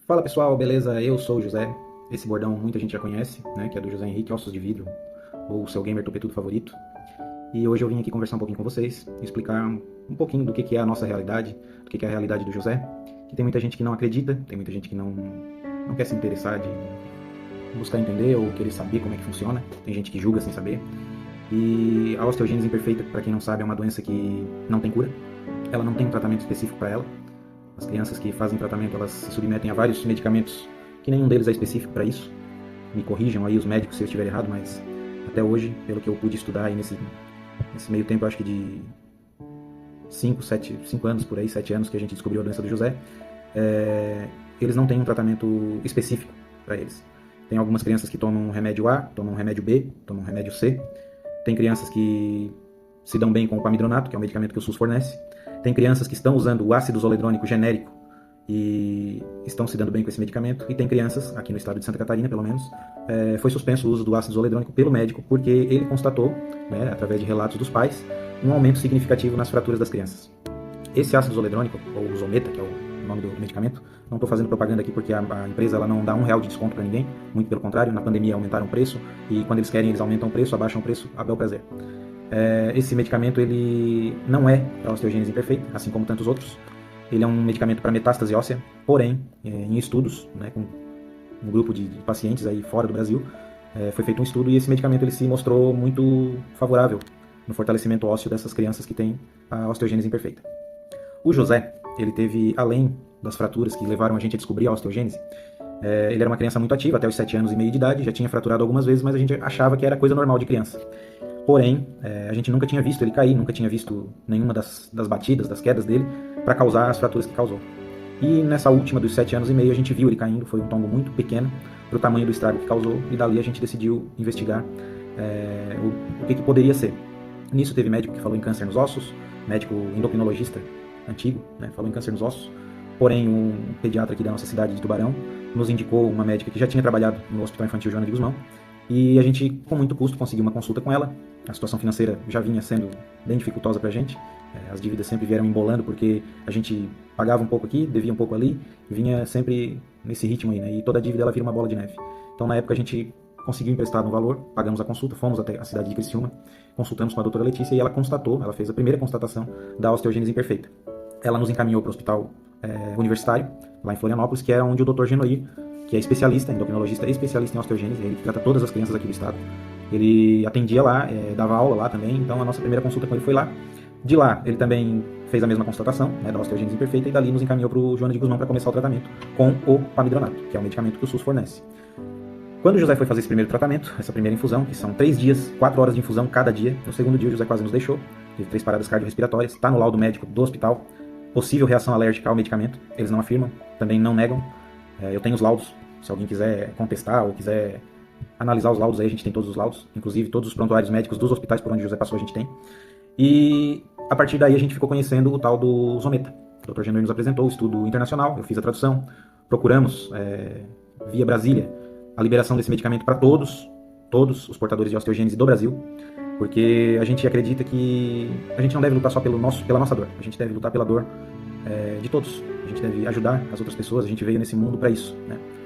Fala pessoal, beleza? Eu sou o José. Esse bordão muita gente já conhece, né? Que é do José Henrique Ossos de Vidro, ou seu gamer topetudo favorito. E hoje eu vim aqui conversar um pouquinho com vocês, explicar um pouquinho do que é a nossa realidade, do que é a realidade do José. Que tem muita gente que não acredita, tem muita gente que não quer se interessar de buscar entender ou querer saber como é que funciona. Tem gente que julga sem saber. E a osteogênese imperfeita, para quem não sabe, é uma doença que não tem cura. Ela não tem um tratamento específico para ela. As crianças que fazem tratamento, elas se submetem a vários medicamentos que nenhum deles é específico para isso. Me corrijam aí os médicos se eu estiver errado, mas até hoje, pelo que eu pude estudar aí nesse meio tempo, eu acho que de 5 anos por aí, 7 anos que a gente descobriu a doença do José, eles não têm um tratamento específico para eles. Tem algumas crianças que tomam um remédio A, tomam um remédio B, tomam um remédio C. Tem crianças que se dão bem com o pamidronato, que é o medicamento que o SUS fornece. Tem crianças que estão usando o ácido zoledrônico genérico e estão se dando bem com esse medicamento. E tem crianças, aqui no estado de Santa Catarina pelo menos, foi suspenso o uso do ácido zoledrônico pelo médico, porque ele constatou, através de relatos dos pais, um aumento significativo nas fraturas das crianças. Esse ácido zoledrônico, ou Zometa, que é o nome do medicamento, não estou fazendo propaganda aqui porque a empresa ela não dá R$1 de desconto para ninguém, muito pelo contrário, na pandemia aumentaram o preço, e quando eles querem eles aumentam o preço, abaixam o preço a bel prazer. Esse medicamento ele não é para osteogênese imperfeita, assim como tantos outros. Ele é um medicamento para metástase óssea, porém, em estudos, com um grupo de pacientes aí fora do Brasil, foi feito um estudo e esse medicamento ele se mostrou muito favorável no fortalecimento ósseo dessas crianças que têm a osteogênese imperfeita. O José, ele teve, além das fraturas que levaram a gente a descobrir a osteogênese, ele era uma criança muito ativa, até os 7 anos e meio de idade, já tinha fraturado algumas vezes, mas a gente achava que era coisa normal de criança. Porém, a gente nunca tinha visto ele cair, nunca tinha visto nenhuma das batidas, das quedas dele, para causar as fraturas que causou. E nessa última dos 7 anos e meio a gente viu ele caindo, foi um tombo muito pequeno para o tamanho do estrago que causou, e dali a gente decidiu investigar o que poderia ser. Nisso teve médico que falou em câncer nos ossos, médico endocrinologista antigo, falou em câncer nos ossos, porém um pediatra aqui da nossa cidade de Tubarão nos indicou uma médica que já tinha trabalhado no Hospital Infantil Joana de Guzmão, e a gente, com muito custo, conseguiu uma consulta com ela. A situação financeira já vinha sendo bem dificultosa pra gente, as dívidas sempre vieram embolando, porque a gente pagava um pouco aqui, devia um pouco ali, vinha sempre nesse ritmo aí, e toda a dívida ela vira uma bola de neve. Então na época a gente conseguiu emprestar um valor, pagamos a consulta, fomos até a cidade de Criciúma, consultamos com a doutora Letícia e ela constatou, ela fez a primeira constatação da osteogênese imperfeita. Ela nos encaminhou para o hospital universitário, lá em Florianópolis, que é onde o Dr. Genoir, que é especialista, endocrinologista e especialista em osteogênese, ele trata todas as crianças aqui do estado. Ele atendia lá, dava aula lá também, então a nossa primeira consulta com ele foi lá. De lá, ele também fez a mesma constatação, da osteogênese imperfeita, e dali nos encaminhou para o Joana de Guzmão para começar o tratamento com o pamidronato, que é o medicamento que o SUS fornece. Quando o José foi fazer esse primeiro tratamento, essa primeira infusão, que são 3 dias, 4 horas de infusão cada dia, no segundo dia o José quase nos deixou, teve 3 paradas cardiorrespiratórias, está no laudo médico do hospital, possível reação alérgica ao medicamento, eles não afirmam, também não negam. Eu tenho os laudos, se alguém quiser contestar ou quiser analisar os laudos aí, a gente tem todos os laudos, inclusive todos os prontuários médicos dos hospitais por onde o José passou a gente tem. E a partir daí a gente ficou conhecendo o tal do Zometa. O Dr. Genoir nos apresentou o estudo internacional, eu fiz a tradução, procuramos, via Brasília, a liberação desse medicamento para todos os portadores de osteogênese do Brasil, porque a gente acredita que a gente não deve lutar só pela nossa dor, a gente deve lutar pela dor de todos. A gente deve ajudar as outras pessoas, a gente veio nesse mundo para isso,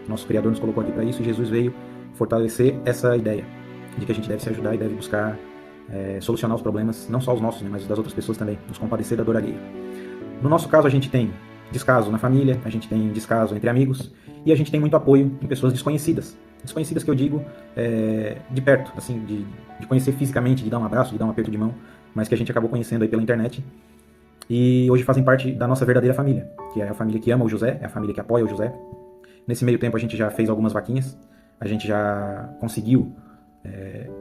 Nosso Criador nos colocou aqui para isso e Jesus veio fortalecer essa ideia de que a gente deve se ajudar e deve buscar solucionar os problemas, não só os nossos, mas das outras pessoas também, nos compadecer da dor alheia. No nosso caso, a gente tem descaso na família, a gente tem descaso entre amigos e a gente tem muito apoio em pessoas desconhecidas. Desconhecidas que eu digo de perto, assim, de conhecer fisicamente, de dar um abraço, de dar um aperto de mão, mas que a gente acabou conhecendo aí pela internet. E hoje fazem parte da nossa verdadeira família, que é a família que ama o José, é a família que apoia o José. Nesse meio tempo a gente já fez algumas vaquinhas, a gente já conseguiu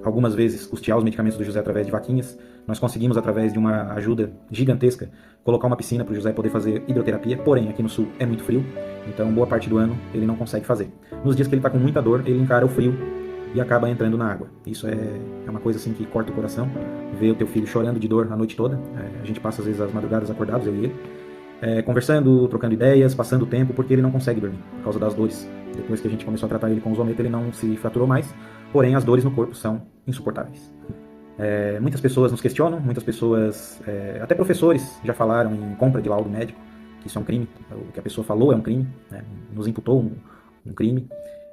algumas vezes custear os medicamentos do José através de vaquinhas. Nós conseguimos, através de uma ajuda gigantesca, colocar uma piscina para o José poder fazer hidroterapia, porém aqui no sul é muito frio, então boa parte do ano ele não consegue fazer. Nos dias que ele está com muita dor, ele encara o frio e acaba entrando na água. Isso é uma coisa assim que corta o coração, ver o teu filho chorando de dor a noite toda. A gente passa às vezes as madrugadas acordados, eu e ele, conversando, trocando ideias, passando o tempo, porque ele não consegue dormir, por causa das dores. Depois que a gente começou a tratar ele com o Zometa, ele não se fraturou mais, porém as dores no corpo são insuportáveis. Muitas pessoas nos questionam, muitas pessoas, até professores já falaram em compra de laudo médico, que isso é um crime, o que a pessoa falou é um crime, né? Nos imputou um crime,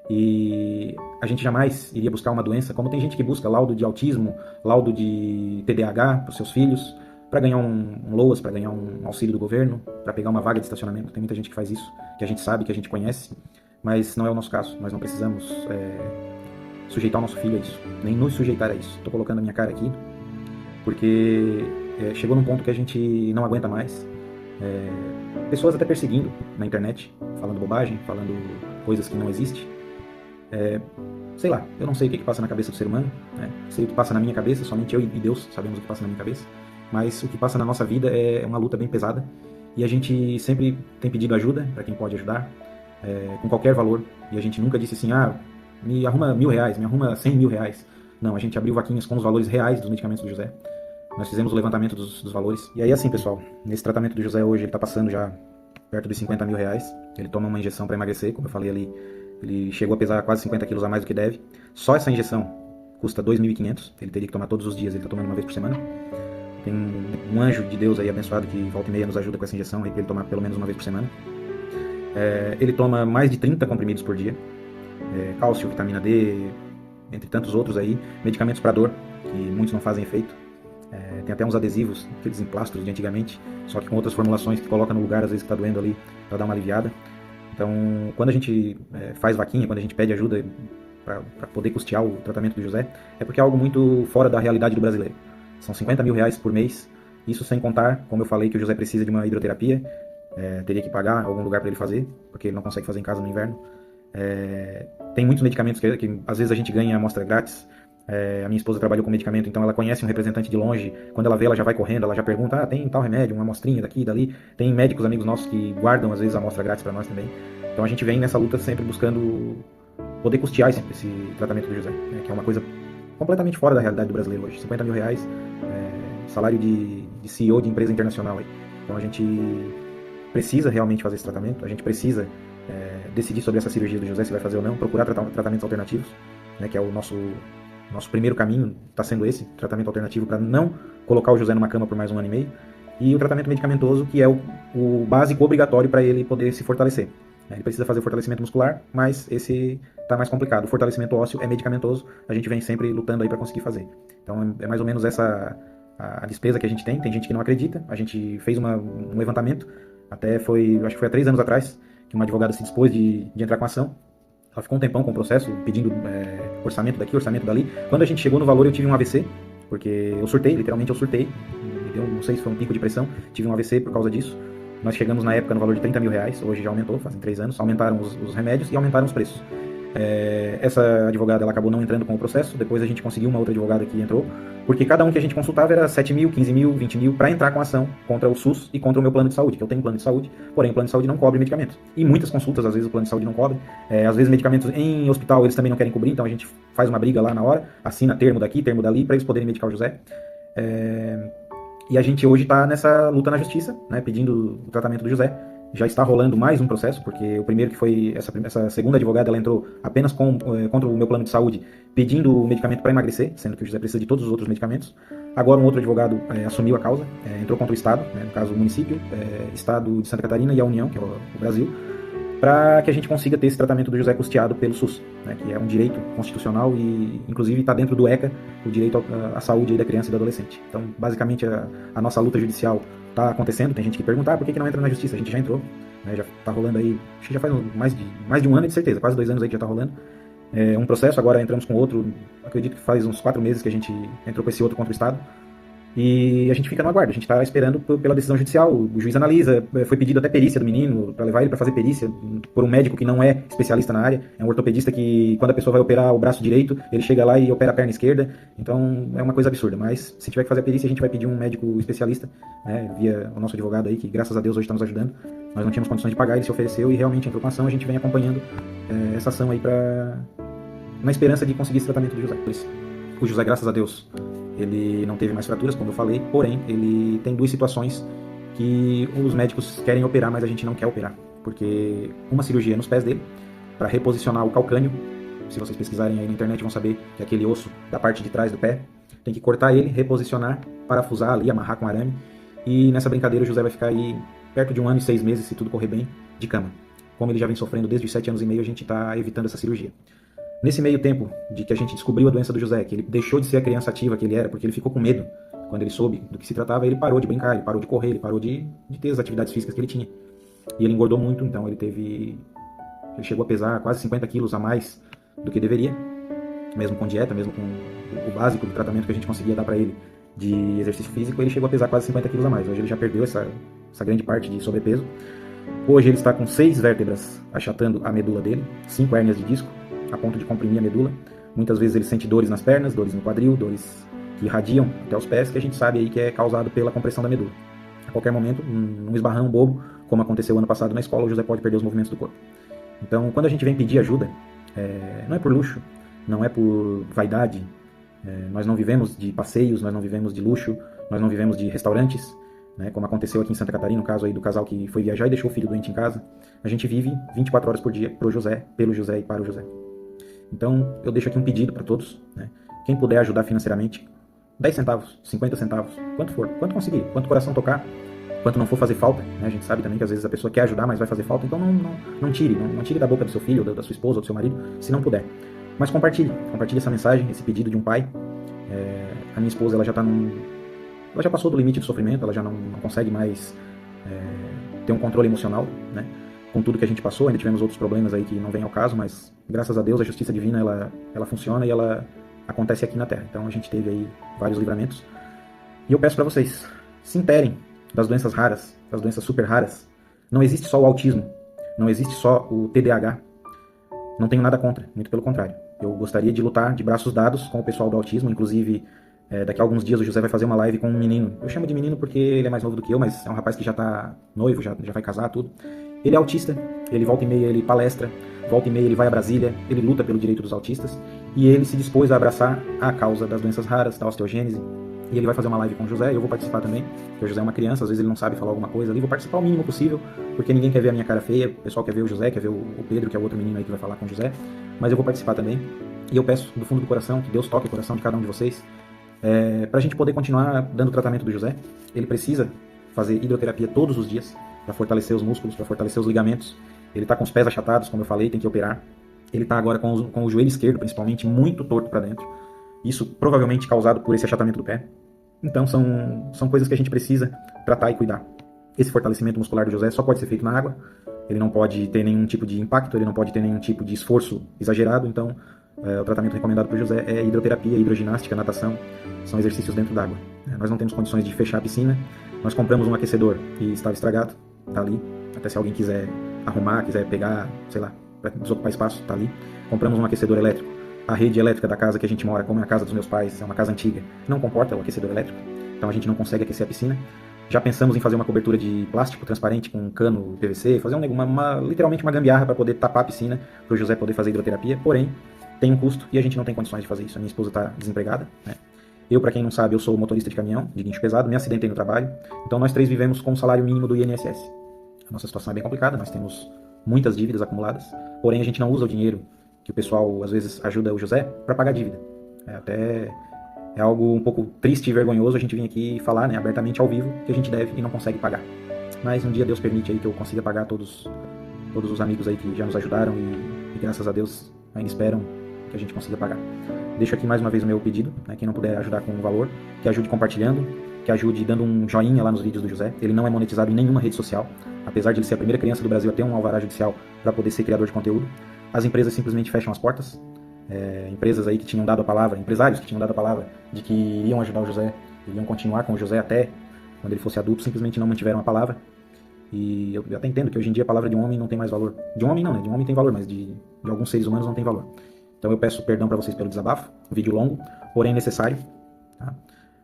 e a gente jamais iria buscar uma doença, como tem gente que busca laudo de autismo, laudo de TDAH para os seus filhos, para ganhar um LOAS, para ganhar um auxílio do governo, para pegar uma vaga de estacionamento. Tem muita gente que faz isso, que a gente sabe, que a gente conhece, mas não é o nosso caso. Nós não precisamos sujeitar o nosso filho a isso, nem nos sujeitar a isso. Estou colocando a minha cara aqui, porque chegou num ponto que a gente não aguenta mais. Pessoas até perseguindo na internet, falando bobagem, falando coisas que não existem. Sei lá, eu não sei o que passa na cabeça do ser humano, né? Sei o que passa na minha cabeça, somente eu e Deus sabemos o que passa na minha cabeça, mas o que passa na nossa vida é uma luta bem pesada, e a gente sempre tem pedido ajuda para quem pode ajudar, com qualquer valor, e a gente nunca disse assim, me arruma R$1.000, me arruma R$100.000. Não, a gente abriu vaquinhas com os valores reais dos medicamentos do José. Nós fizemos o levantamento dos valores. E aí assim, pessoal, nesse tratamento do José hoje ele está passando já perto dos R$50.000. Ele toma uma injeção para emagrecer, como eu falei ali, ele chegou a pesar quase 50 quilos a mais do que deve. Só essa injeção custa R$2.500, ele teria que tomar todos os dias, ele está tomando uma vez por semana. Tem um anjo de Deus aí abençoado que volta e meia nos ajuda com essa injeção, aí, para ele tomar pelo menos uma vez por semana. Ele toma mais de 30 comprimidos por dia, cálcio, vitamina D, entre tantos outros aí, medicamentos para dor, que muitos não fazem efeito. Tem até uns adesivos, aqueles emplastros de antigamente, só que com outras formulações que coloca no lugar, às vezes que está doendo ali, para dar uma aliviada. Então, quando a gente faz vaquinha, quando a gente pede ajuda para poder custear o tratamento do José, é porque é algo muito fora da realidade do brasileiro. São R$50.000 por mês, isso sem contar, como eu falei, que o José precisa de uma hidroterapia, teria que pagar algum lugar para ele fazer, porque ele não consegue fazer em casa no inverno. Tem muitos medicamentos que às vezes a gente ganha amostra grátis. A minha esposa trabalhou com medicamento, então ela conhece um representante de longe, quando ela vê, ela já vai correndo, ela já pergunta, tem tal remédio, uma amostrinha daqui, dali. Tem médicos, amigos nossos que guardam às vezes a amostra grátis para nós também. Então a gente vem nessa luta sempre buscando poder custear esse tratamento do José, que é uma coisa completamente fora da realidade do brasileiro hoje. R$50.000, salário de CEO de empresa internacional aí. Então a gente precisa realmente fazer esse tratamento, a gente precisa decidir sobre essa cirurgia do José, se vai fazer ou não, procurar tratamentos alternativos, que é o nosso primeiro caminho, está sendo esse, tratamento alternativo para não colocar o José numa cama por mais 1 ano e meio, e o tratamento medicamentoso, que é o básico obrigatório para ele poder se fortalecer. Ele precisa fazer o fortalecimento muscular, mas esse está mais complicado. O fortalecimento ósseo é medicamentoso, a gente vem sempre lutando aí para conseguir fazer. Então é mais ou menos essa a despesa que a gente tem. Tem gente que não acredita, a gente fez um levantamento, até acho que foi há 3 anos atrás, que uma advogada se dispôs de entrar com a ação. Ela ficou um tempão com o processo, pedindo orçamento daqui, orçamento dali. Quando a gente chegou no valor, eu tive um AVC, porque eu surtei, literalmente eu surtei. Me deu, não sei se foi um pico de pressão, tive um AVC por causa disso. Nós chegamos na época no valor de R$30.000, hoje já aumentou, fazem 3 anos, aumentaram os remédios e aumentaram os preços. Essa advogada ela acabou não entrando com o processo, depois a gente conseguiu uma outra advogada que entrou, porque cada um que a gente consultava era 7.000, 15.000, 20.000 para entrar com a ação contra o SUS e contra o meu plano de saúde, que eu tenho um plano de saúde, porém o plano de saúde não cobre medicamentos. E muitas consultas, às vezes o plano de saúde não cobre, às vezes medicamentos em hospital eles também não querem cobrir, então a gente faz uma briga lá na hora, assina termo daqui, termo dali, para eles poderem medicar o José. E a gente hoje está nessa luta na justiça, pedindo o tratamento do José. Já está rolando mais um processo, porque o primeiro que foi essa segunda advogada, ela entrou apenas contra o meu plano de saúde, pedindo o medicamento para emagrecer, sendo que o José precisa de todos os outros medicamentos. Agora um outro advogado assumiu a causa, entrou contra o Estado, no caso o município, Estado de Santa Catarina e a União, que é o Brasil, para que a gente consiga ter esse tratamento do José custeado pelo SUS, que é um direito constitucional e, inclusive, está dentro do ECA, o direito à saúde da criança e do adolescente. Então, basicamente, a nossa luta judicial está acontecendo. Tem gente que pergunta, por que não entra na justiça? A gente já entrou, já está rolando aí, acho que já faz mais de 1 ano, de certeza, quase 2 anos aí que já está rolando. Um processo, agora entramos com outro, acredito que faz uns 4 meses que a gente entrou com esse outro contra o Estado. E a gente fica no aguardo, a gente está esperando pela decisão judicial, o juiz analisa, foi pedido até perícia do menino, para levar ele para fazer perícia, por um médico que não é especialista na área, é um ortopedista que, quando a pessoa vai operar o braço direito, ele chega lá e opera a perna esquerda, então é uma coisa absurda, mas se tiver que fazer a perícia, a gente vai pedir um médico especialista, via o nosso advogado aí, que graças a Deus hoje está nos ajudando. Nós não tínhamos condições de pagar, ele se ofereceu e realmente entrou com a ação, a gente vem acompanhando essa ação aí na esperança de conseguir esse tratamento do José. O José, graças a Deus, ele não teve mais fraturas, como eu falei, porém, ele tem 2 situações que os médicos querem operar, mas a gente não quer operar. Porque uma cirurgia nos pés dele, para reposicionar o calcânio, se vocês pesquisarem aí na internet vão saber que é aquele osso da parte de trás do pé, tem que cortar ele, reposicionar, parafusar ali, amarrar com arame, e nessa brincadeira o José vai ficar aí perto de 1 ano e 6 meses, se tudo correr bem, de cama. Como ele já vem sofrendo desde os 7 anos e meio, a gente está evitando essa cirurgia. Nesse meio tempo de que a gente descobriu a doença do José, que ele deixou de ser a criança ativa que ele era, porque ele ficou com medo quando ele soube do que se tratava, ele parou de brincar, ele parou de correr, ele parou de ter as atividades físicas que ele tinha. E ele engordou muito, então ele chegou a pesar quase 50 quilos a mais do que deveria, mesmo com dieta, mesmo com o básico do tratamento que a gente conseguia dar para ele de exercício físico, ele chegou a pesar quase 50 quilos a mais. Hoje ele já perdeu essa grande parte de sobrepeso. Hoje ele está com 6 vértebras achatando a medula dele, 5 hérnias de disco, a ponto de comprimir a medula. Muitas vezes ele sente dores nas pernas, dores no quadril, dores que irradiam até os pés, que a gente sabe aí que é causado pela compressão da medula. A qualquer momento, num esbarrão bobo, como aconteceu ano passado na escola, o José pode perder os movimentos do corpo. Então, quando a gente vem pedir ajuda, não é por luxo, não é por vaidade, nós não vivemos de passeios, nós não vivemos de luxo, nós não vivemos de restaurantes, né, como aconteceu aqui em Santa Catarina, no caso aí do casal que foi viajar e deixou o filho doente em casa. A gente vive 24 horas por dia pro José, pelo José e para o José. Então, eu deixo aqui um pedido para todos, né? Quem puder ajudar financeiramente, 10 centavos, 50 centavos, quanto for, quanto conseguir, quanto o coração tocar, quanto não for fazer falta, né? A gente sabe também que às vezes a pessoa quer ajudar, mas vai fazer falta, então não tire da boca do seu filho, ou da sua esposa, ou do seu marido, se não puder. Mas compartilhe essa mensagem, esse pedido de um pai. A minha esposa, ela já passou do limite do sofrimento, ela já não consegue mais ter um controle emocional, né? Com tudo que a gente passou, ainda tivemos outros problemas aí que não vem ao caso, mas graças a Deus a justiça divina, ela funciona e ela acontece aqui na Terra. Então a gente teve aí vários livramentos. E eu peço para vocês, se interem das doenças raras, das doenças super raras. Não existe só o autismo, não existe só o TDAH. Não tenho nada contra, muito pelo contrário. Eu gostaria de lutar de braços dados com o pessoal do autismo, inclusive daqui a alguns dias o José vai fazer uma live com um menino. Eu chamo de menino porque ele é mais novo do que eu, mas é um rapaz que já tá noivo, já vai casar, tudo. Ele é autista, ele volta e meia, ele palestra, volta e meia ele vai a Brasília, ele luta pelo direito dos autistas, e ele se dispôs a abraçar a causa das doenças raras, da osteogênese, e ele vai fazer uma live com o José, eu vou participar também, porque o José é uma criança, às vezes ele não sabe falar alguma coisa ali, vou participar o mínimo possível, porque ninguém quer ver a minha cara feia, o pessoal quer ver o José, quer ver o Pedro, que é o outro menino aí que vai falar com o José, mas eu vou participar também, e eu peço do fundo do coração que Deus toque o coração de cada um de vocês, para a gente poder continuar dando o tratamento do José. Ele precisa fazer hidroterapia todos os dias, para fortalecer os músculos, para fortalecer os ligamentos. Ele está com os pés achatados, como eu falei, tem que operar. Ele está agora com o joelho esquerdo, principalmente, muito torto para dentro. Isso provavelmente causado por esse achatamento do pé. Então são coisas que a gente precisa tratar e cuidar. Esse fortalecimento muscular do José só pode ser feito na água. Ele não pode ter nenhum tipo de impacto, ele não pode ter nenhum tipo de esforço exagerado. Então o tratamento recomendado para o José é hidroterapia, hidroginástica, natação. São exercícios dentro d'água. Nós não temos condições de fechar a piscina. Nós compramos um aquecedor e estava estragado. Tá ali, até se alguém quiser arrumar, quiser pegar, sei lá, para desocupar espaço, tá ali. Compramos um aquecedor elétrico. A rede elétrica da casa que a gente mora, como é a casa dos meus pais, é uma casa antiga, não comporta o aquecedor elétrico, então a gente não consegue aquecer a piscina. Já pensamos em fazer uma cobertura de plástico transparente com um cano PVC, fazer literalmente uma gambiarra para poder tapar a piscina, para o José poder fazer hidroterapia, porém, tem um custo e a gente não tem condições de fazer isso. A minha esposa está desempregada, né? Eu, para quem não sabe, eu sou motorista de caminhão, de guincho pesado, me acidentei no trabalho, então nós 3 vivemos com o salário mínimo do INSS. A nossa situação é bem complicada, nós temos muitas dívidas acumuladas, porém a gente não usa o dinheiro que o pessoal às vezes ajuda o José para pagar a dívida. É algo um pouco triste e vergonhoso a gente vir aqui falar, né, abertamente ao vivo que a gente deve e não consegue pagar. Mas um dia Deus permite aí que eu consiga pagar todos os amigos aí que já nos ajudaram e graças a Deus ainda esperam que a gente consiga pagar. Deixo aqui mais uma vez o meu pedido, né, quem não puder ajudar com um valor, que ajude compartilhando, que ajude dando um joinha lá nos vídeos do José. Ele não é monetizado em nenhuma rede social, apesar de ele ser a primeira criança do Brasil a ter um alvará judicial para poder ser criador de conteúdo. As empresas simplesmente fecham as portas. Empresas aí que tinham dado a palavra, empresários que tinham dado a palavra de que iriam ajudar o José, iriam continuar com o José até quando ele fosse adulto, simplesmente não mantiveram a palavra. E eu até entendo que hoje em dia a palavra de um homem não tem mais valor. De um homem não, né? De um homem tem valor, mas de alguns seres humanos não tem valor. Então eu peço perdão para vocês pelo desabafo, vídeo longo, porém necessário. Tá?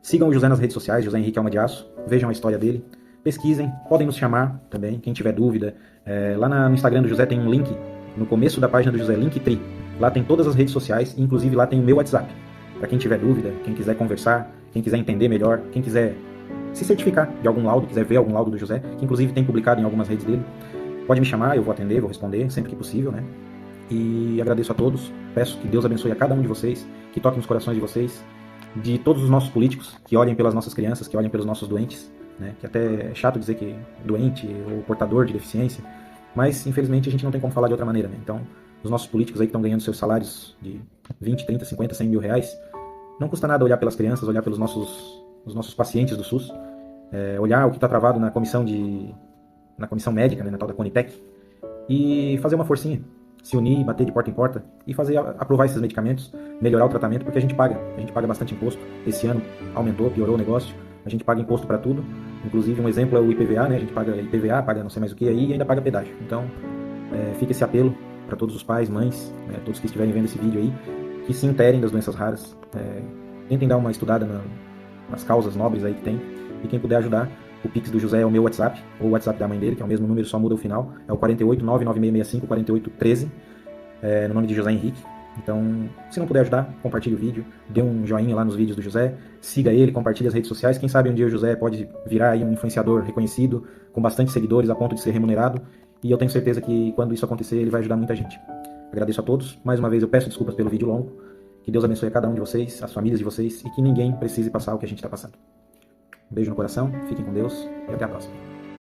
Sigam o José nas redes sociais, José Henrique Alma de Aço, vejam a história dele, pesquisem, podem nos chamar também, quem tiver dúvida. Lá no Instagram do José tem um link, no começo da página do José, Linktree. Lá tem todas as redes sociais, inclusive lá tem o meu WhatsApp. Para quem tiver dúvida, quem quiser conversar, quem quiser entender melhor, quem quiser se certificar de algum laudo, quiser ver algum laudo do José, que inclusive tem publicado em algumas redes dele, pode me chamar, eu vou atender, vou responder sempre que possível, né? E agradeço a todos, peço que Deus abençoe a cada um de vocês, que toque nos corações de vocês, de todos os nossos políticos, que olhem pelas nossas crianças, que olhem pelos nossos doentes, né? Que até é chato dizer que doente ou portador de deficiência, mas infelizmente a gente não tem como falar de outra maneira, né? Então, os nossos políticos aí que estão ganhando seus salários de 20, 30, 50, 100 mil reais, não custa nada olhar pelas crianças, olhar pelos os nossos pacientes do SUS, olhar o que está travado na comissão médica, né, na tal da Conitec, e fazer uma forcinha, se unir, bater de porta em porta e fazer aprovar esses medicamentos, melhorar o tratamento, porque a gente paga bastante imposto. Esse ano aumentou, piorou o negócio, a gente paga imposto para tudo, inclusive um exemplo é o IPVA, né? A gente paga IPVA, paga não sei mais o que aí e ainda paga pedágio. Então, fica esse apelo para todos os pais, mães, né, todos que estiverem vendo esse vídeo aí, que se interem das doenças raras, tentem dar uma estudada nas causas nobres aí que tem, e quem puder ajudar, o Pix do José é o meu WhatsApp, ou o WhatsApp da mãe dele, que é o mesmo número, só muda o final, é o 48996654813, no nome de José Henrique. Então, se não puder ajudar, compartilhe o vídeo, dê um joinha lá nos vídeos do José, siga ele, compartilhe as redes sociais, quem sabe um dia o José pode virar aí um influenciador reconhecido, com bastante seguidores, a ponto de ser remunerado, e eu tenho certeza que quando isso acontecer, ele vai ajudar muita gente. Agradeço a todos, mais uma vez eu peço desculpas pelo vídeo longo, que Deus abençoe a cada um de vocês, as famílias de vocês, e que ninguém precise passar o que a gente está passando. Um beijo no coração, fiquem com Deus e até a próxima.